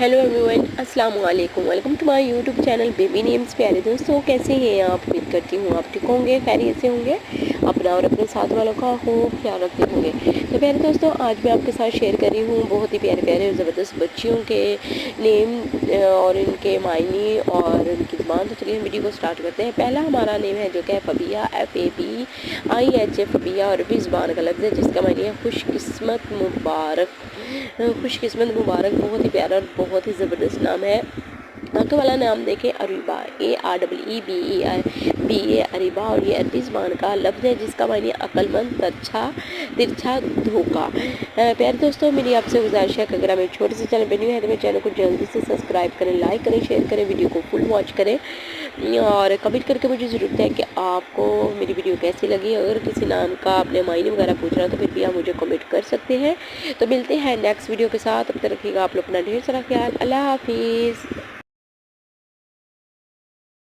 Hello everyone, अस्सलाम वालेकुम। Welcome to my YouTube channel baby names. प्यारे दोस्तों, कैसे हैं आप? उम्मीद करती हूँ आप ठीक होंगे, खैरियत से होंगे, अपना और अपने साथ वालों का खूब ख्याल रखते होंगे। तो प्यारे दोस्तों, आज मैं आपके साथ शेयर कर रही हूँ बहुत ही प्यारे प्यारे और ज़बरदस्त बच्चियों के नेम और इनके मायने और इनकी ज़बान। तो चलिए वीडियो को स्टार्ट करते हैं। पहला हमारा नेम है जो कि है फ़बिया, FABIHA, फ़बिया। और अरबी ज़बान का लफ्ज़ है जिसका मायने है खुशकिस्मत मुबारक। खुशकिस्मत मुबारक बहुत ही प्यारा और बहुत ही ज़बरदस्त नाम है। आगे वाला नाम देखें, अरीबा, AREEBA, अरीबा। और ये अरबी ज़बान का लफ्ज़ है जिसका मायने अक्लमंद, तिरछा धोखा। प्यारे दोस्तों, मेरी आपसे गुजारिश है कि अगर हमें छोटे से चैनल पर न्यू है तो मेरे चैनल को जल्दी से सब्सक्राइब करें, लाइक करें, शेयर करें, वीडियो को फुल वॉच करें और कमेंट करके मुझे ज़रूरत है कि आपको मेरी वीडियो कैसी लगी। अगर किसी नाम का आपने मायने वगैरह पूछना है तो फिर भी आप मुझे कमेंट कर सकते हैं। तो मिलते हैं नेक्स्ट वीडियो के साथ। अब तक रखिएगा आप लोग अपना ढेर सारा ख्याल। अल्लाह हाफिज़।